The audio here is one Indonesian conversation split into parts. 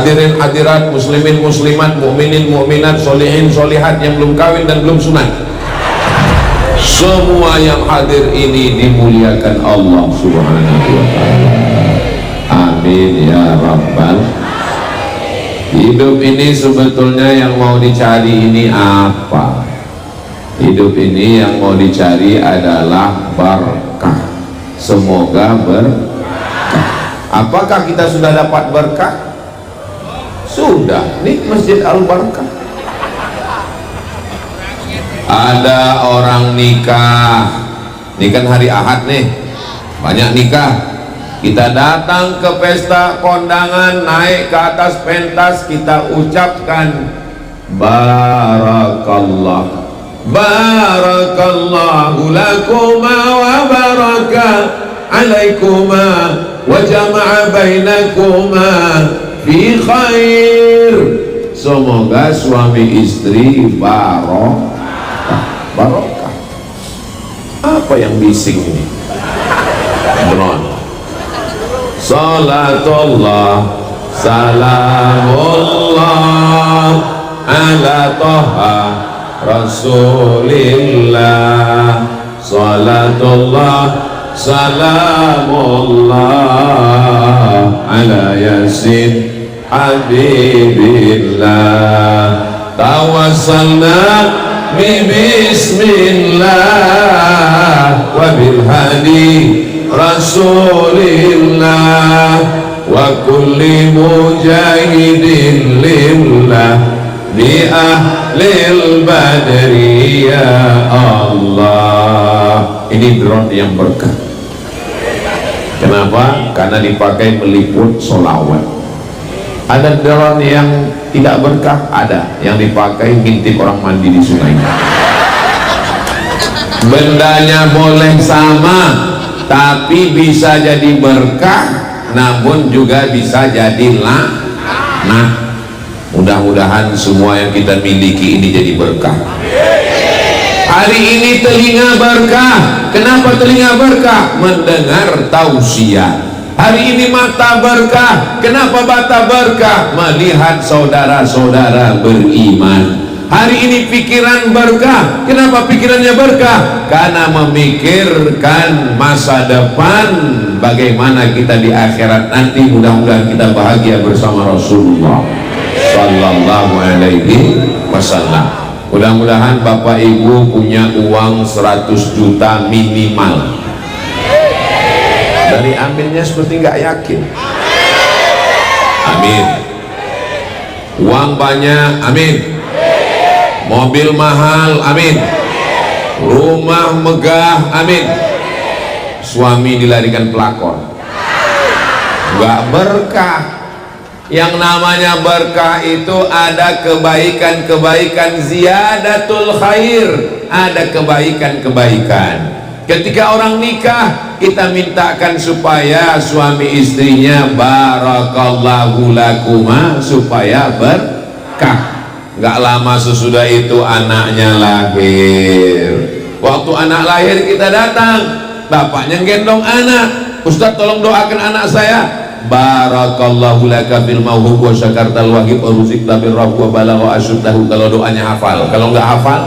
Hadirin hadirat, muslimin muslimat, mukminin mukminat, solihin solihat yang belum kawin dan belum sunat, semua yang hadir ini dimuliakan Allah Subhanahu wa ta'ala. Amin ya rabbal. Hidup ini sebetulnya yang mau dicari ini apa? Hidup ini yang mau dicari adalah berkah. Semoga berkah. Apakah kita sudah dapat berkah? Sudah. Nih Masjid Al-Barkah. Ada orang nikah. Ini kan hari Ahad nih, banyak nikah. Kita datang ke pesta kondangan, naik ke atas pentas, kita ucapkan barakallah, barakallahu lakuma wa baraka alaikuma wa jama'a bainakuma fi khair. Semoga suami istri barokah. Apa yang bising ini? Drone. Salatullah salamullah ala toha rasulillah. Salatullah salamullah ala yasin habibillah. Tawassalna bismillah wa bilhadi rasulillah wa kulli mujahidin lillah bi ahlil badri ya Allah. Ini drone yang berkah. Kenapa? Karena dipakai meliput sholawat. Ada drone yang tidak berkah, ada yang dipakai ngintip orang mandi di sungai. Bendanya boleh sama, tapi bisa jadi berkah, namun juga bisa jadi laknat. Mudah-mudahan semua yang kita miliki ini jadi berkah. Hari ini telinga berkah. Kenapa telinga berkah? Mendengar tausiah. Hari ini mata berkah. Kenapa mata berkah? Melihat saudara-saudara beriman. Hari ini pikiran berkah. Kenapa pikirannya berkah? Karena memikirkan masa depan, bagaimana kita di akhirat nanti. Mudah-mudahan kita bahagia bersama Rasulullah sallallahu alaihi wasallam. Mudah-mudahan Bapak Ibu punya uang 100 juta minimal. Dari aminnya seperti nggak yakin. Amin. Uang banyak, amin. Mobil mahal, amin. Rumah megah, amin. Suami dilarikan pelakor, nggak berkah. Yang namanya berkah itu ada kebaikan-kebaikan, ziyadatul khair, ada kebaikan-kebaikan. Ketika orang nikah, kita mintakan supaya suami istrinya barakallahu lakuma, supaya berkah. Gak lama sesudah itu anaknya lahir. Waktu anak lahir kita datang, bapaknya gendong anak. Ustaz tolong doakan anak saya. Barakallahu laka fil mauhub wa syakartal wahib wa ruzikta birrahu wa balagha asyuddahu. Kalau doanya hafal, kalau nggak hafal,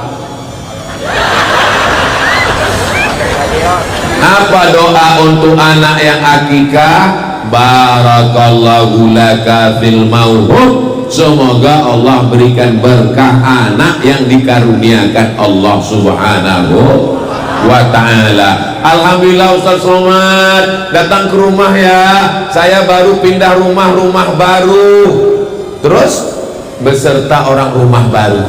apa doa untuk anak yang akikah? Barakallahu laka fil mauhub, semoga Allah berikan berkah anak yang dikaruniakan Allah subhanahu wa ta'ala. Alhamdulillah Ustaz Somad datang ke rumah ya, saya baru pindah rumah baru, terus beserta orang rumah baru.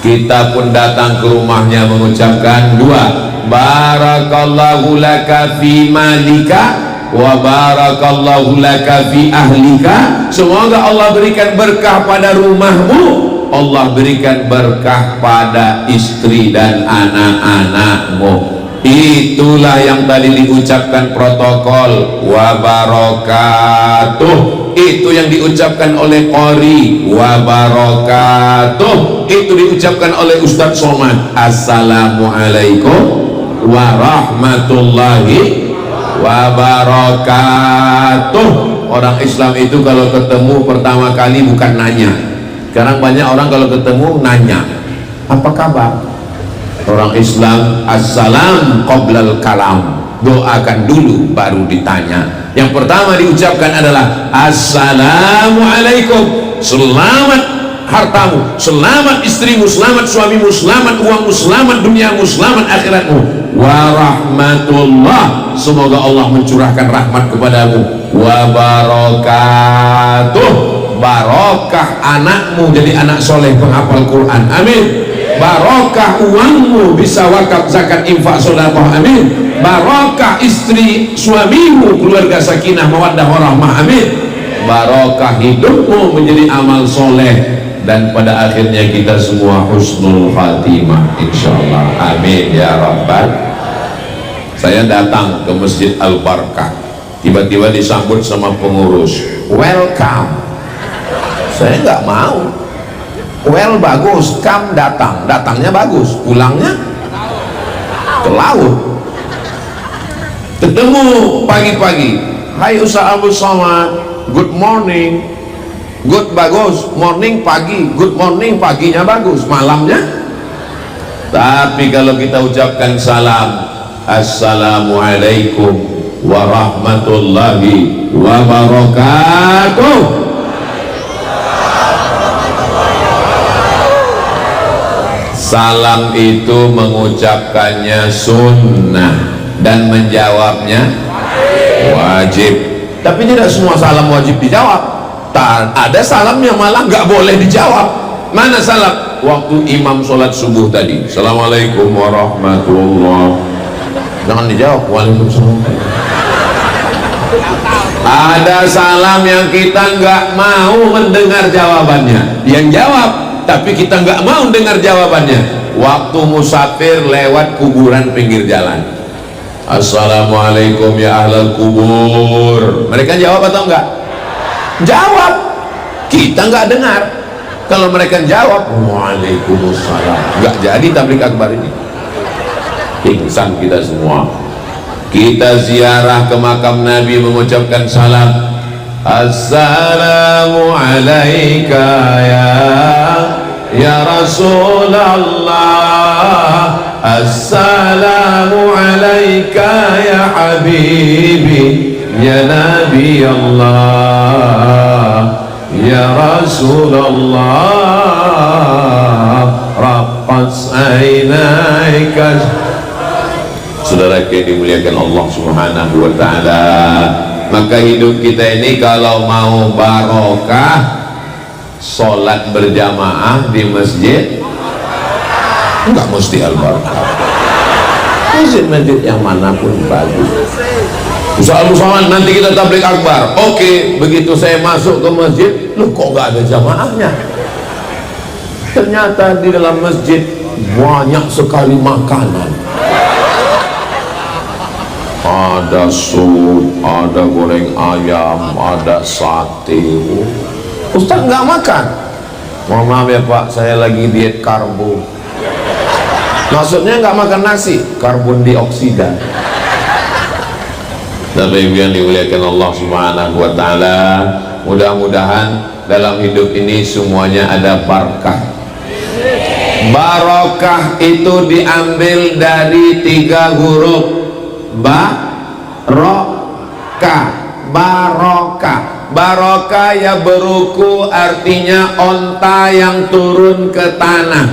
Kita pun datang ke rumahnya mengucapkan dua, barakallahu laka fi malika wa barakallahu laka fi ahlika. Semoga Allah berikan berkah pada rumahmu, Allah berikan berkah pada istri dan anak-anakmu. Itulah yang tadi diucapkan protokol wa barakatuh. Itu yang diucapkan oleh qori wa barakatuh. Itu diucapkan oleh Ustadz Somad. Assalamualaikum warahmatullahi wabarakatuh. orang Islam itu kalau ketemu pertama kali bukan nanya. Sekarang banyak orang kalau ketemu nanya, apa kabar? Orang Islam, assalam qoblal kalam, doakan dulu baru ditanya. Yang pertama diucapkan adalah assalamualaikum, selamat hartamu, selamat istrimu, selamat suamimu, selamat uangmu, selamat duniamu, selamat akhiratmu, warahmatullah, semoga Allah mencurahkan rahmat kepadamu, wabarakatuh, barokah anakmu jadi anak soleh penghafal Quran, amin. Barokah uangmu bisa wakaf zakat infak sedekah, amin. Barokah istri suamimu keluarga sakinah mawaddah warahmah, amin. Barokah hidupmu menjadi amal soleh, dan pada akhirnya kita semua husnul khatimah insyaallah, amin ya rabbal. Saya datang ke Masjid Al-Barkah, tiba-tiba disambut sama pengurus, welcome. Saya nggak mau. Well bagus, kam datang, datangnya bagus, pulangnya ke laut. Ketemu pagi-pagi, hai Ustaz Abu Somad, good morning. Good bagus, morning pagi, good morning paginya bagus, malamnya. Tapi kalau kita ucapkan salam, assalamualaikum warahmatullahi wabarakatuh, salam itu mengucapkannya sunnah dan menjawabnya wajib. Tapi tidak semua salam wajib dijawab. Ada salam yang malah nggak boleh dijawab. Mana salam? Waktu imam sholat subuh tadi, assalamualaikum warahmatullah, jangan dijawab waalaikumsalam. Ada salam yang kita nggak mau mendengar jawabannya, yang jawab tapi kita nggak mau dengar jawabannya. Waktu musafir lewat kuburan pinggir jalan, assalamualaikum ya ahlal kubur, mereka jawab atau enggak? Jawab, kita nggak dengar. Kalau mereka jawab waalaikumsalam, nggak jadi tabligh akbar ini, pingsan kita semua. Kita ziarah ke makam Nabi mengucapkan salam, assalamu alaika ya Rasulullah, assalamu alaika ya habibi ya Nabi Allah, ya Rasulullah, raqqas ainaika. Saudara yang dimuliakan Allah Subhanahu wa ta'ala, maka hidup kita ini kalau mau barokah, sholat berjamaah di masjid, enggak mesti Al-Barkah, masjid-masjid yang manapun bagus. Ustaz Abu Somad, nanti kita tabligh akbar. Oke, begitu saya masuk ke masjid, loh kok nggak ada jamaahnya? Ternyata di dalam masjid banyak sekali makanan. Ada sup, ada goreng ayam, ada sate. Ustaz nggak makan. Mohon maaf ya Pak, saya lagi diet karbo. Maksudnya nggak makan nasi, karbon dioksida. Bapak Ibu yang dimuliakan Allah Subhanahu wa ta'ala, mudah-mudahan dalam hidup ini semuanya ada barakah. Barokah itu diambil dari 3 huruf, barokah. Barokah, barokah ya beruku, artinya onta yang turun ke tanah.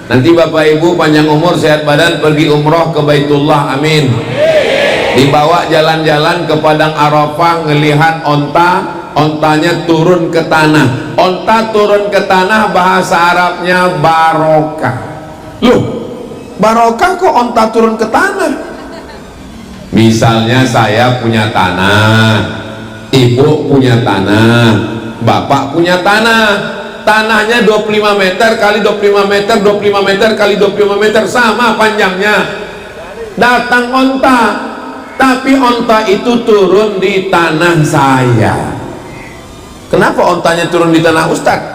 Nanti Bapak Ibu panjang umur sehat badan pergi umroh ke Baitullah, amin. Dibawa jalan-jalan ke padang Arafah, ngelihat ontanya turun ke tanah. Onta turun ke tanah bahasa Arabnya barokah. Loh, barokah kok onta turun ke tanah? Misalnya saya punya tanah, ibu punya tanah, bapak punya tanah. Tanahnya 25 meter kali 25 meter, 25 meter kali 25 meter, sama panjangnya. Datang onta, tapi onta itu turun di tanah saya. Kenapa ontanya turun di tanah Ustadz?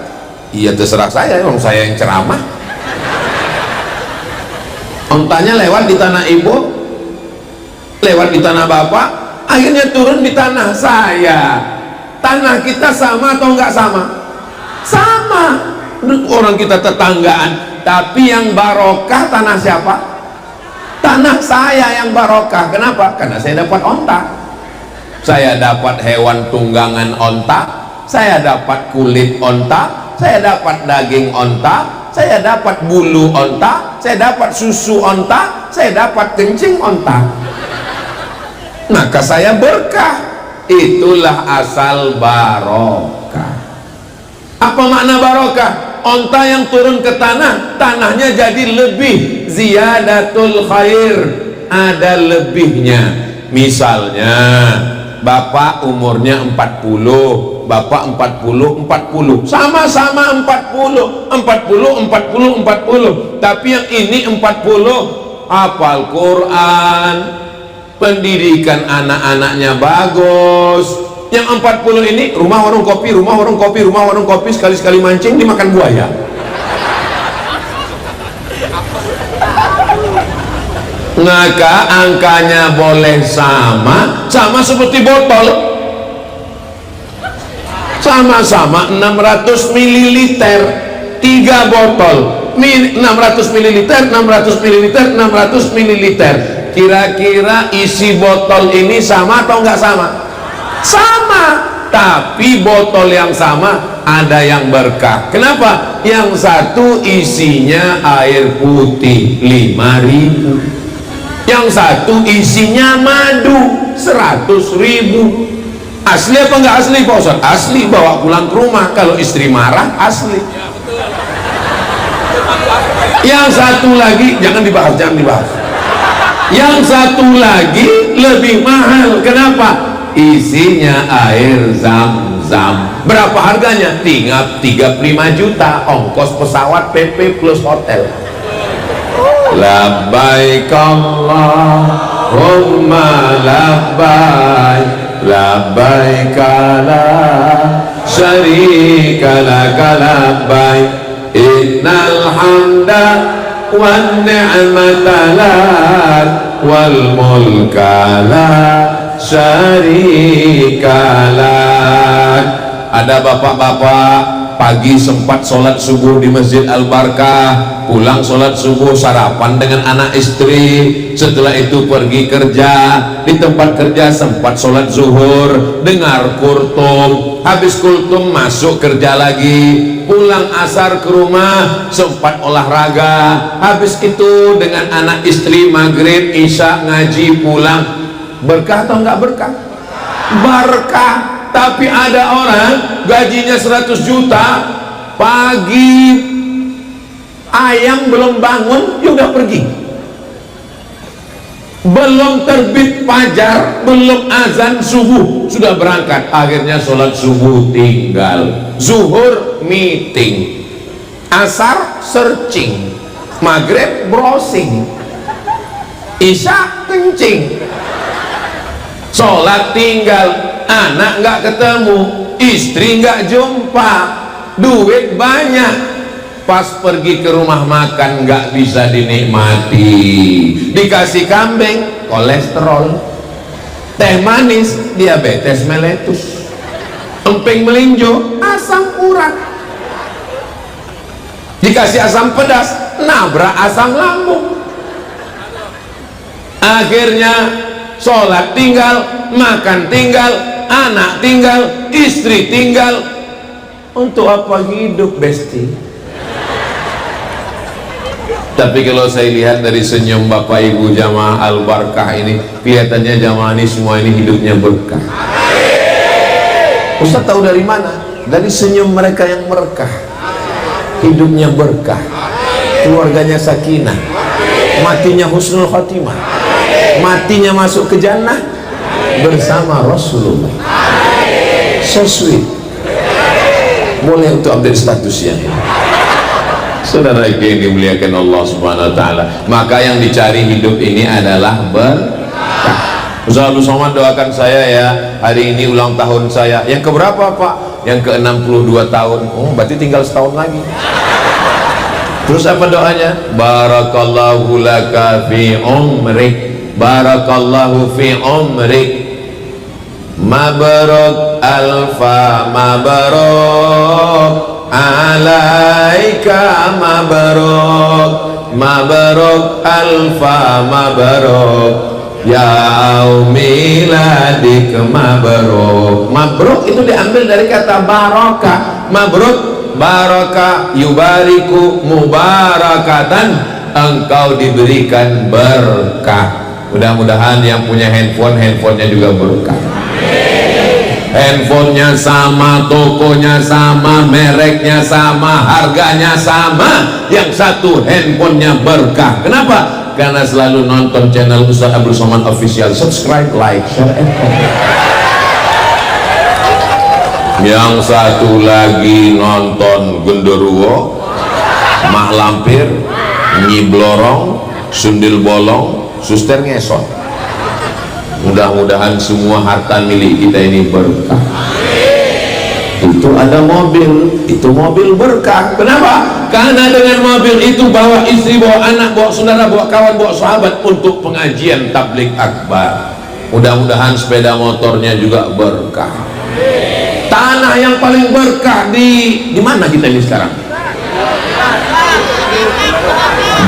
Iya terserah saya, orang saya yang ceramah. Ontanya lewat di tanah ibu, lewat di tanah bapak, akhirnya turun di tanah saya. tanah kita sama atau enggak sama? Sama. Orang kita tetanggaan, tapi yang barokah tanah siapa? Tanah saya yang barokah. Kenapa? Karena saya dapat onta, saya dapat hewan tunggangan onta, saya dapat kulit onta, saya dapat daging onta, saya dapat bulu onta, saya dapat susu onta, saya dapat kencing onta. Maka saya berkah. Itulah asal barokah. Apa makna barokah? Onta yang turun ke tanah, tanahnya jadi lebih, ziyadatul khair, ada lebihnya. Misalnya bapak umurnya 40, bapak 40, sama-sama 40, 40, tapi yang ini 40 hafal Quran, pendidikan anak-anaknya bagus. Yang 40 ini rumah warung kopi, sekali-sekali mancing dimakan buaya. Maka angkanya boleh sama seperti botol, sama-sama 600 ml, 3 botol 600 ml, 600 ml, 600 ml. Kira-kira isi botol ini sama atau enggak sama? Sama, tapi botol yang sama ada yang berkah. Kenapa? Yang satu isinya air putih 5.000, yang satu isinya madu 100.000. Asli apa enggak asli Pak Ustaz? Asli, bawa pulang ke rumah. Kalau istri marah, asli. Yang satu lagi jangan dibahas. Yang satu lagi lebih mahal. Kenapa? Isinya air Zam-Zam. Berapa harganya? Tinggal 35 juta, ongkos pesawat, PP plus hotel. Labbaik Allahumma labbaik, labbaik la syarika laka labbaik, innal hamda wan ni'mata lak wal mulka la syarikalah. Ada bapak-bapak pagi sempat sholat subuh di Masjid Al-Barkah, pulang sholat subuh sarapan dengan anak istri, setelah itu pergi kerja, di tempat kerja sempat sholat zuhur, dengar kultum, habis kultum masuk kerja lagi, pulang asar ke rumah sempat olahraga, habis itu dengan anak istri maghrib isya ngaji pulang. Berkah atau enggak berkah? Berkah. Tapi ada orang gajinya 100 juta, pagi ayam belum bangun dia udah pergi, belum terbit fajar, belum azan subuh sudah berangkat. Akhirnya sholat subuh tinggal, zuhur meeting, asar searching, maghrib browsing, isya kencing, sholat tinggal, anak nggak ketemu, istri nggak jumpa, duit banyak, pas pergi ke rumah makan nggak bisa dinikmati, dikasih kambing kolesterol, teh manis diabetes meletus, emping melinjo asam urat, dikasih asam pedas nabrak asam lambung. Akhirnya sholat tinggal, makan tinggal, anak tinggal, istri tinggal. Untuk apa hidup, besti? Tapi kalau saya lihat dari senyum Bapak Ibu jamaah Al-Barkah ini, kelihatannya jamaah ini semua ini hidupnya berkah. Ustaz tahu dari mana? Dari senyum mereka yang berkah. Hidupnya berkah, keluarganya sakinah, matinya husnul khatimah, matinya masuk ke jannah bersama Rasulullah. So sweet. Boleh untuk update statusnya. Saudara yang dimuliakan Allah Subhanahu wa taala, maka yang dicari hidup ini adalah berkah. Ustaz Abdul Somad doakan saya ya, hari ini ulang tahun saya. Yang keberapa Pak? Yang ke-62 tahun. Oh, berarti tinggal setahun lagi. Terus apa doanya? Barakallahu laka fi umrik, barakallahu fi umrik, Mabruk alfa mabruk alaika mabruk, mabruk alfa mabruk yaumiladik mabruk. Mabruk itu diambil dari kata barokah. Mabruk barokah yubariku mubarakatan, engkau diberikan berkah. Mudah-mudahan yang punya handphone, handphonenya juga berkah. Handphonenya sama, tokonya sama, mereknya sama, harganya sama, yang satu handphonenya berkah. Kenapa? Karena selalu nonton channel Ustaz Abdul Somad Official. Subscribe, like, share, and comment. Yang satu lagi nonton genderuwo, mak lampir, nyi blorong, sundil bolong, suster ngesot. Mudah-mudahan semua harta milik kita ini berkah. Itu ada mobil, itu mobil berkah. Kenapa? Karena dengan mobil itu bawa istri, bawa anak, bawa saudara, bawa kawan, bawa sahabat untuk pengajian tabligh akbar. Mudah-mudahan sepeda motornya juga berkah. Tanah yang paling berkah di mana kita ini sekarang?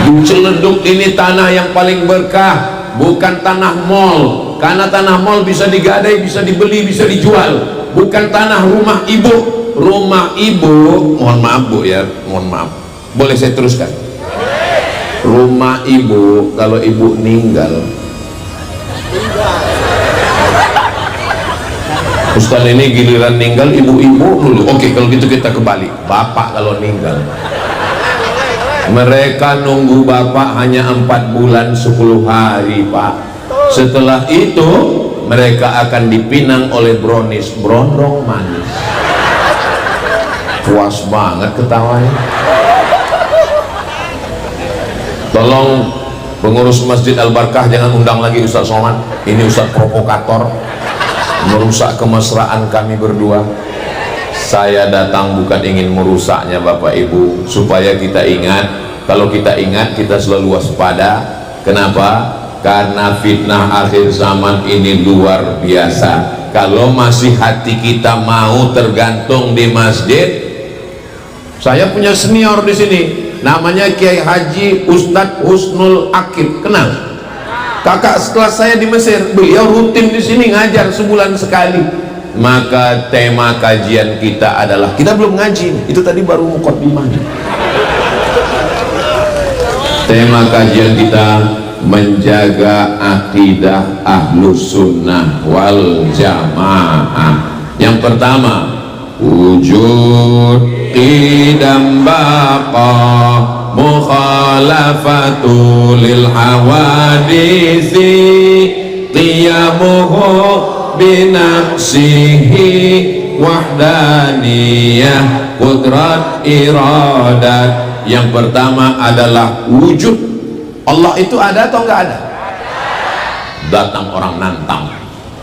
Di Ciledug ini tanah yang paling berkah, bukan tanah mall. Karena tanah mall bisa digadai, bisa dibeli, bisa dijual. Bukan tanah rumah ibu. Rumah ibu, mohon maaf bu ya, mohon maaf, boleh saya teruskan? Rumah ibu, kalau ibu meninggal, Ustaz ini giliran meninggal ibu-ibu dulu. Oke, kalau gitu kita kebalik. Bapak kalau meninggal, mereka nunggu bapak hanya 4 bulan 10 hari pak. Setelah itu mereka akan dipinang oleh brownies, brondong manis. Puas banget ketawanya. Tolong pengurus Masjid Al-Barkah jangan undang lagi Ustaz Somad. Ini Ustaz provokator, merusak kemesraan kami berdua. Saya datang bukan ingin merusaknya Bapak Ibu, supaya kita ingat. Kalau kita ingat, kita selalu waspada. Kenapa? Karena fitnah akhir zaman ini luar biasa. Kalau masih hati kita mau tergantung di masjid. Saya punya senior di sini, namanya Kiai Haji Ustadz Husnul Akib, kenal? Kakak setelah saya di Mesir, beliau rutin di sini ngajar sebulan sekali. Maka tema kajian kita adalah, kita belum ngaji, itu tadi baru mukadimah. Tema kajian kita menjaga akidah ahlus sunnah wal jamaah. Yang pertama, wujud qidam baqa mukhalafatu lil hawadisi qiyamuhu binafsihi wahdaniyah qudrat iradat. Yang pertama adalah wujud. Allah itu ada atau enggak ada? Datang orang nantang,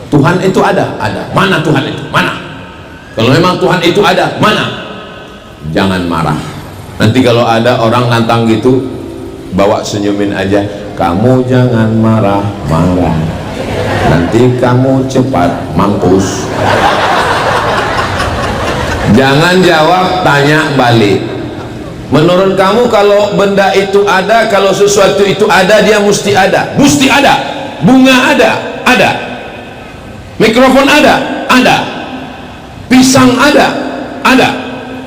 Tuhan itu ada? Ada. Mana Tuhan itu? Mana? Kalau memang Tuhan itu ada, mana? Jangan marah. Nanti kalau ada orang nantang gitu, bawa senyumin aja. Kamu jangan marah-marah, nanti kamu cepat mampus. Jangan jawab, tanya balik. Menurut kamu kalau benda itu ada, kalau sesuatu itu ada, dia mesti ada? Mesti ada. Bunga ada? Ada. Mikrofon ada? Ada. Pisang ada? Ada.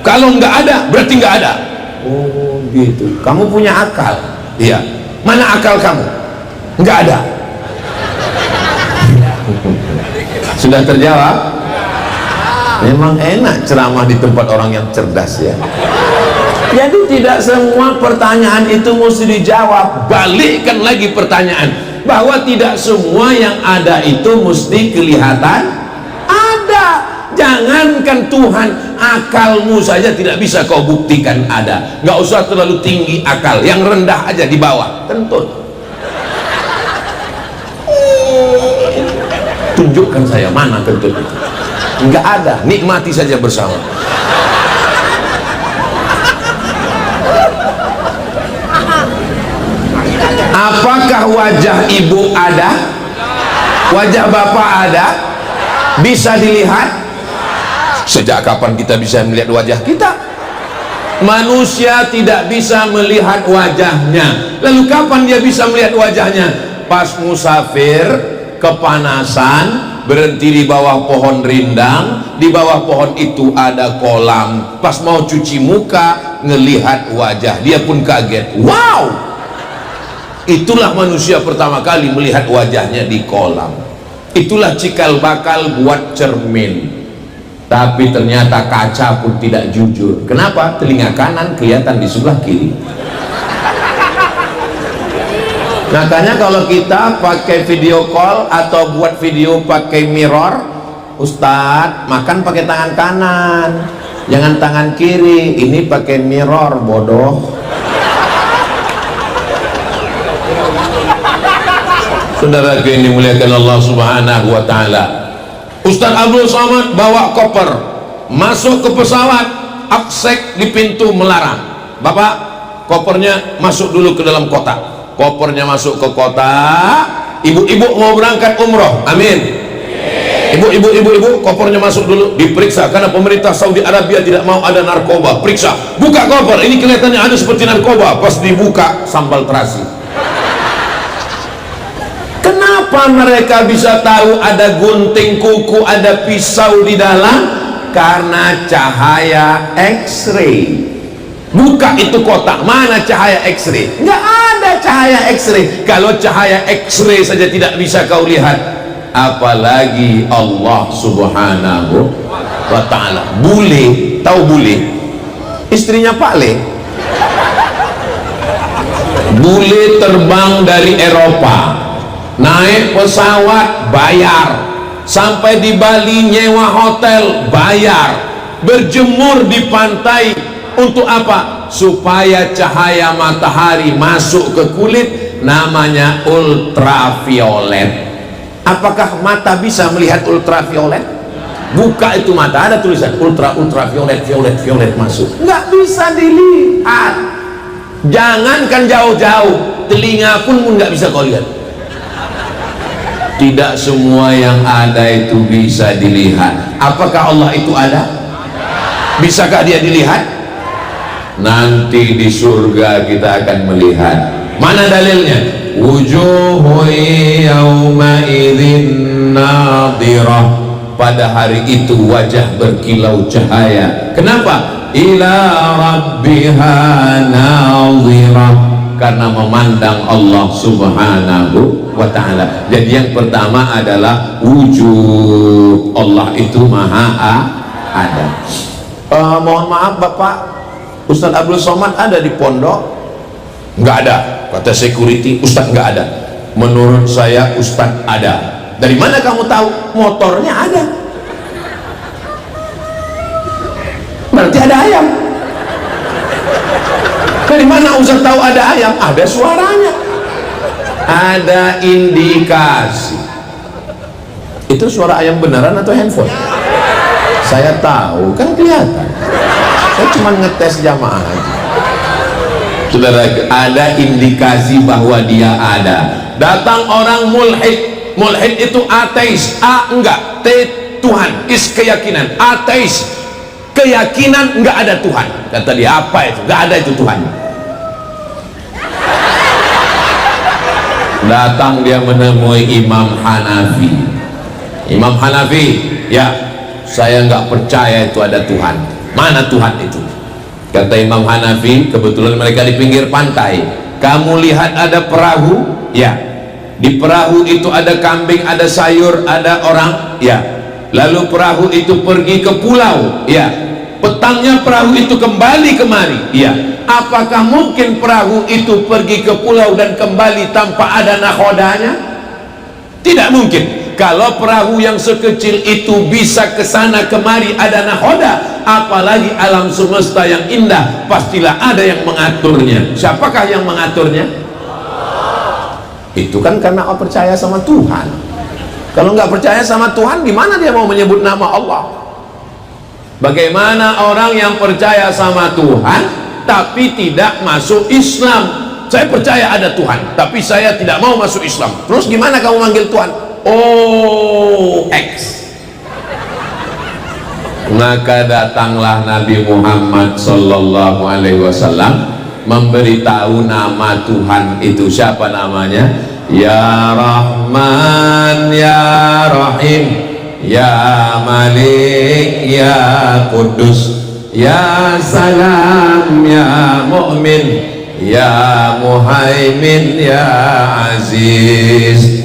Kalau nggak ada, berarti nggak ada. Oh gitu. Kamu punya akal? Iya. Mana akal kamu? Nggak ada. Sudah terjawab? Memang enak ceramah di tempat orang yang cerdas ya. Jadi tidak semua pertanyaan itu mesti dijawab. Balikkan lagi pertanyaan, bahwa tidak semua yang ada itu mesti kelihatan ada. Jangankan Tuhan, akalmu saja tidak bisa kau buktikan ada. Nggak usah terlalu tinggi akal, yang rendah aja di bawah, kentut. Tunjukkan saya mana kentut itu. Nggak ada, nikmati saja bersama. Apakah wajah ibu ada? Wajah bapak ada? Bisa dilihat? Sejak kapan kita bisa melihat wajah kita? Manusia tidak bisa melihat wajahnya. Lalu kapan dia bisa melihat wajahnya? Pas musafir, kepanasan, berhenti di bawah pohon rindang, di bawah pohon itu ada kolam. Pas mau cuci muka, ngelihat wajah, dia pun kaget. Wow, itulah manusia pertama kali melihat wajahnya di kolam. Itulah cikal bakal buat cermin. Tapi ternyata kaca pun tidak jujur. Kenapa? Telinga kanan kelihatan di sebelah kiri. Makanya kalau kita pakai video call atau buat video pakai mirror, Ustadz makan pakai tangan kanan, jangan tangan kiri. Ini pakai mirror, bodoh. Saudaraku yang dimuliakan Allah Subhanahu wa Ta'ala, Ustaz Abdul Somad bawa koper masuk ke pesawat, absek di pintu melarang. Bapak, kopernya masuk dulu ke dalam kotak. Kopernya masuk ke kotak. Ibu-ibu mau berangkat umroh, amin. Ibu, kopernya masuk dulu, diperiksa karena pemerintah Saudi Arabia tidak mau ada narkoba. Periksa, buka koper, ini kelihatannya ada seperti narkoba. Pas dibuka, sambal terasi. Kenapa mereka bisa tahu ada gunting kuku, ada pisau di dalam? Karena cahaya X-ray. Buka itu kotak, mana cahaya X-ray? Nggak ada cahaya X-ray. Kalau cahaya X-ray saja tidak bisa kau lihat, apalagi Allah Subhanahu wa Ta'ala. Bule, tahu bule? Istrinya Pak Le. Bule terbang dari Eropa, naik pesawat bayar, sampai di Bali nyewa hotel bayar, berjemur di pantai untuk apa? Supaya cahaya matahari masuk ke kulit, namanya ultraviolet. Apakah mata bisa melihat ultraviolet? Buka itu mata, ada tulisan ultraviolet, violet masuk, nggak bisa dilihat. Jangankan jauh-jauh, telinga pun nggak bisa kau lihat. Tidak semua yang ada itu bisa dilihat. Apakah Allah itu ada? Bisakah dia dilihat? Nanti di surga kita akan melihat. Mana dalilnya? Wujuhu yawma idzin nadhirah. Pada hari itu wajah berkilau cahaya. Kenapa? Ila rabbiha nadhirah. Karena memandang Allah Subhanahu wa Ta'ala. Jadi yang pertama adalah wujud Allah itu maha ada. Mohon maaf Bapak, Ustaz Abdul Somad ada di pondok? Nggak ada, kata security. Ustaz nggak ada. Menurut saya Ustaz ada. Dari mana kamu tahu? Motornya ada. Berarti ada ayam. Dari mana Ustaz tahu ada ayam? Ada suaranya, ada indikasi. Itu suara ayam beneran atau handphone? Saya tahu, kan kelihatan. Saya cuma ngetes jamaah aja. Saudara, ada indikasi bahwa dia ada. Datang orang mulhid. Mulhid itu ateis. A enggak, T Tuhan, is keyakinan. Ateis, keyakinan enggak ada Tuhan. Kata dia, apa itu? Enggak ada itu Tuhan. Datang dia menemui Imam Hanafi. Imam Hanafi, ya, saya enggak percaya itu ada Tuhan. Mana Tuhan itu? Kata Imam Hanafi, kebetulan mereka di pinggir pantai. Kamu lihat ada perahu? Ya. Di perahu itu ada kambing, ada sayur, ada orang? Ya. Lalu perahu itu pergi ke pulau? Ya. Petangnya perahu itu kembali kemari? Ya. Apakah mungkin perahu itu pergi ke pulau dan kembali tanpa ada nakodanya? Tidak mungkin. Kalau perahu yang sekecil itu bisa ke sana kemari ada nahoda, apalagi alam semesta yang indah, pastilah ada yang mengaturnya. Siapakah yang mengaturnya? Itu kan karena percaya sama Tuhan. Kalau nggak percaya sama Tuhan, gimana dia mau menyebut nama Allah? Bagaimana orang yang percaya sama Tuhan tapi tidak masuk Islam? Saya percaya ada Tuhan, tapi saya tidak mau masuk Islam. Terus gimana kamu manggil Tuhan? Oh, X. Maka datanglah Nabi Muhammad sallallahu alaihi wasallam memberitahu nama Tuhan itu. Siapa namanya? Ya Rahman Ya Rahim Ya Malik Ya Kudus Ya Salam Ya Mu'min Ya Muhaimin Ya Aziz.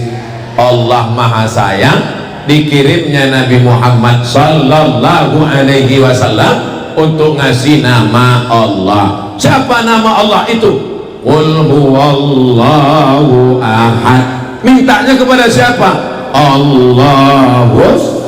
Allah Maha Sayang, dikirimnya Nabi Muhammad sallallahu alaihi wasallam untuk ngasih nama Allah. Siapa nama Allah itu? Qul huwallahu ahad. Mintanya kepada siapa? Allahus